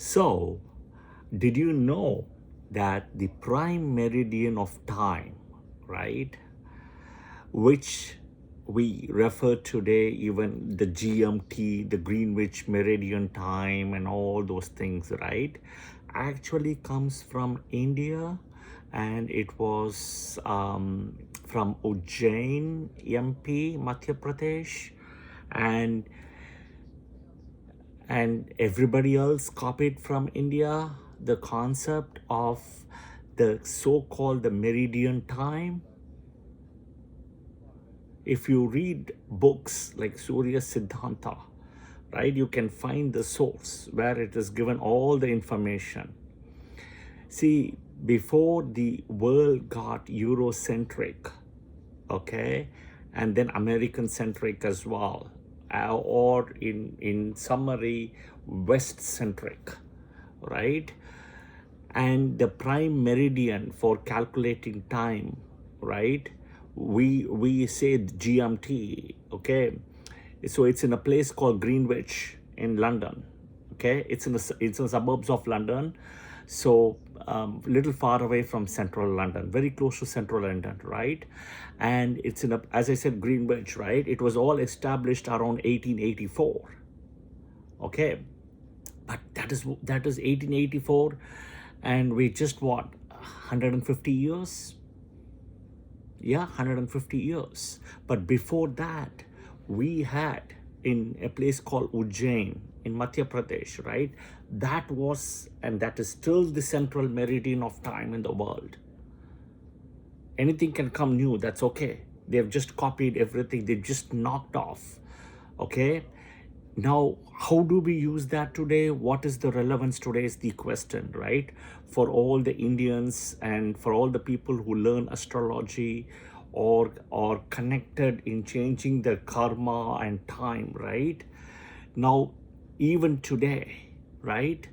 So, did you know that the prime meridian of time, right, which we refer today, even the GMT, the Greenwich Meridian Time, and all those things, right, actually comes from India, and it was from Ujjain, MP, Madhya Pradesh, and everybody else copied from India the concept of the so-called the meridian time. If you read books like Surya Siddhanta, right, you can find the source where it is given all the information. See, before the world got Eurocentric, okay, and then American centric as well, or in summary, West centric, right? And the prime meridian for calculating time, right? We say GMT, okay? So it's in a place called Greenwich in London, okay? It's in the suburbs of London, so little far away from central London, very close to central London, right? And it's in a, as I said, Greenwich, right? It was all established around 1884, okay? But that is 1884, and we just what, 150 years? Yeah, 150 years. But before that, we had in a place called Ujjain in Madhya Pradesh, right? That was, and that is still the central meridian of time in the world. Anything can come new, that's okay. They've just copied everything, they just knocked off, okay? Now, how do we use that today? What is the relevance today is the question, right? For all the Indians and for all the people who learn astrology or connected in changing their karma and time, right? Now, even today, right,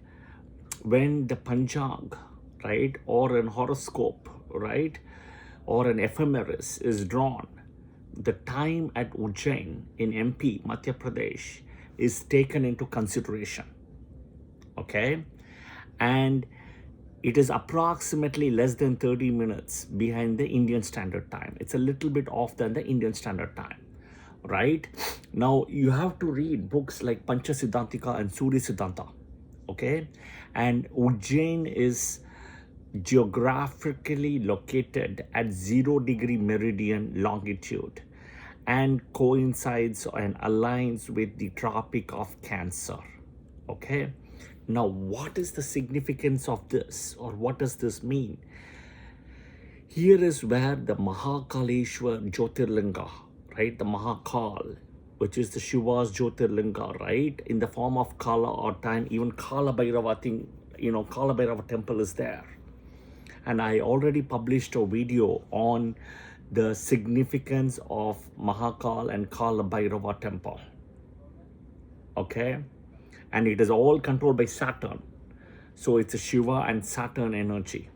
when the Panchang, right, or an horoscope, right, or an ephemeris is drawn, the time at Ujjain in MP, Madhya Pradesh, is taken into consideration, okay? And it is approximately less than 30 minutes behind the Indian Standard Time. It's a little bit off than the Indian Standard Time, right? Now, you have to read books like Pancha Siddhantika and Surya Siddhanta, okay? And Ujjain is geographically located at 0 degree meridian longitude and coincides and aligns with the Tropic of Cancer, okay? Now, what is the significance of this, or what does this mean? Here is where the Mahakaleshwar Jyotirlinga, right, the Mahakal, which is the Shiva's Jyotirlinga, right, in the form of Kala or time, even Kala Bhairava thing, Kala Bhairava temple is there. And I already published a video on the significance of Mahakal and Kala Bhairava temple, okay? And it is all controlled by Saturn. So it's a Shiva and Saturn energy.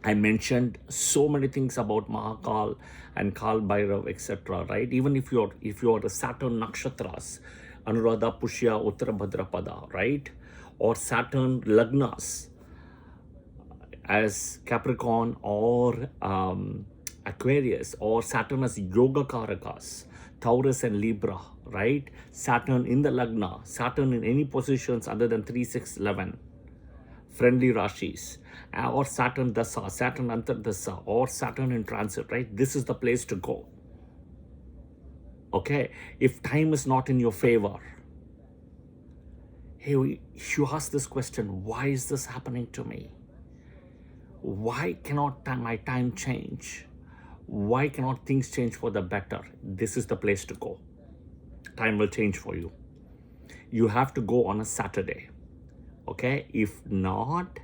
I mentioned so many things about Mahakal and Kal Bhairav, etc., right? Even if you're the Saturn nakshatras, Anuradha, Pushya, Uttara Bhadrapada, right? Or Saturn lagnas as Capricorn or Aquarius, or Saturn as Yoga Karakas, Taurus and Libra, right? Saturn in the Lagna, Saturn in any positions other than 3, 6, 11, friendly Rashis, or Saturn Dasa, Saturn Antardasa, or Saturn in transit, right? This is the place to go, okay? If time is not in your favor, hey, you ask this question, why is this happening to me? Why cannot my time change? Why cannot things change for the better? This is the place to go. Time will change for you. You have to go on a Saturday, okay? If not,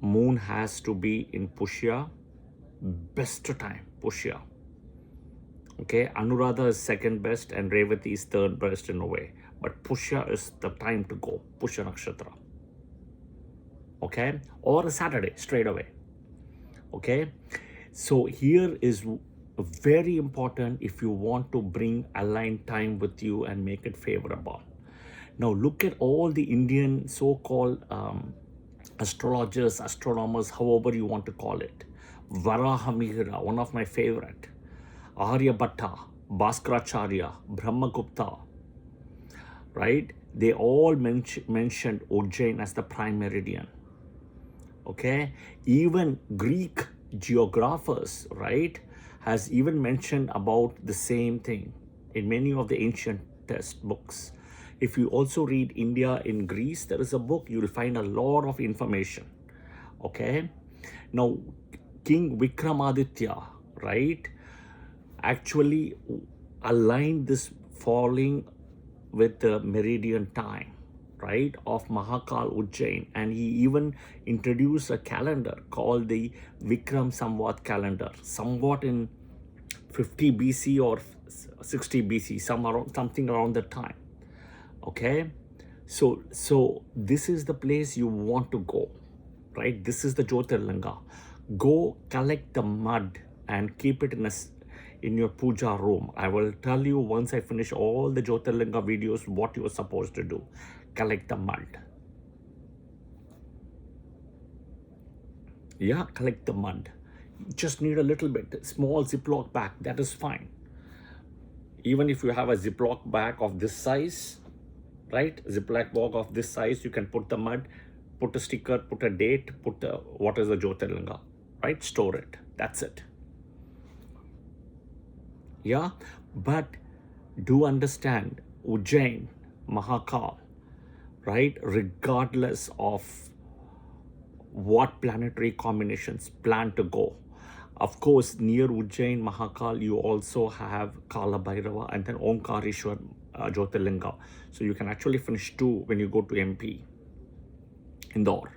moon has to be in Pushya, best time, Pushya. Okay, Anuradha is second best and Revati is third best in a way. But Pushya is the time to go, Pushya Nakshatra. Okay, or a Saturday straight away. Okay, so here is very important if you want to bring aligned time with you and make it favorable. Now look at all the Indian so-called astrologers, astronomers, however you want to call it. Varahamihira, one of my favorite. Aryabhatta, Bhaskaracharya, Brahmagupta, right? They all mentioned Ujjain as the prime meridian. Okay, even Greek geographers, right, has even mentioned about the same thing in many of the ancient textbooks. If you also read India in Greece, there is a book, you will find a lot of information. Okay, now King Vikramaditya, right, actually aligned this falling with the meridian time, right, of Mahakal Ujjain, and he even introduced a calendar called the Vikram Samvat calendar, somewhat in 50 BC or 60 BC, something around that time. Okay, so this is the place you want to go, right? This is the Jyotirlinga. Go collect the mud and keep it in your puja room. I will tell you once I finish all the Jyotirlinga videos what you are supposed to do. Collect the mud. Yeah, collect the mud. You just need a little bit, small Ziploc bag, that is fine. Even if you have a Ziploc bag of this size, right? Ziploc bag of this size, you can put the mud, put a sticker, put a date, put what is the Jyotirlinga, right? Store it. That's it. Yeah, but do understand Ujjain, Mahakal, right? Regardless of what planetary combinations plan to go. Of course, near Ujjain, Mahakal, you also have Kala Bhairava and then Omkareshwar Jyotirlinga. So you can actually finish 2 when you go to MP, Indore.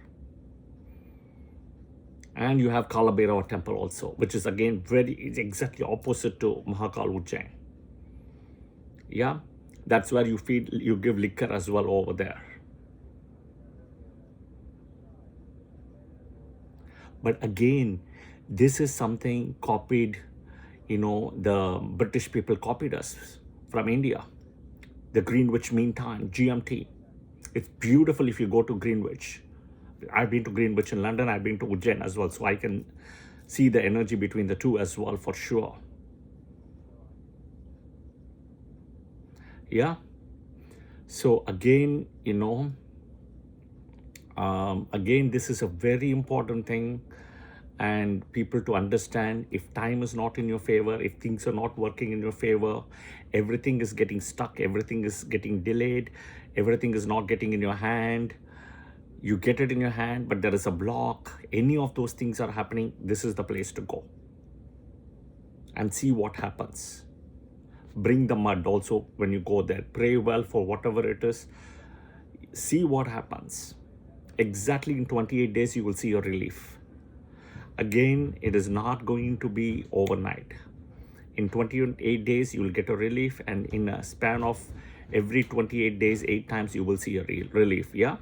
And you have Kala Bhairava temple also, which is again it's exactly opposite to Mahakal Ujjain. Yeah, that's where you give liquor as well over there. But again, this is something copied, the British people copied us from India. The Greenwich Mean Time, GMT. It's beautiful if you go to Greenwich. I've been to Greenwich in London, I've been to Ujjain as well, so I can see the energy between the two as well for sure. Yeah. So again, again, this is a very important thing, and people to understand, if time is not in your favor, if things are not working in your favor, everything is getting stuck, everything is getting delayed, everything is not getting in your hand, you get it in your hand, but there is a block, any of those things are happening, this is the place to go and see what happens. Bring the mud also when you go there. Pray well for whatever it is. See what happens. Exactly in 28 days, you will see a relief. Again, it is not going to be overnight. In 28 days, you will get a relief, and in a span of every 28 days, 8 times, you will see a relief. Yeah?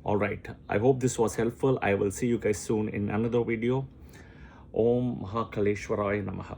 All right. I hope this was helpful. I will see you guys soon in another video. Om Mahakaleshwaraya Namaha.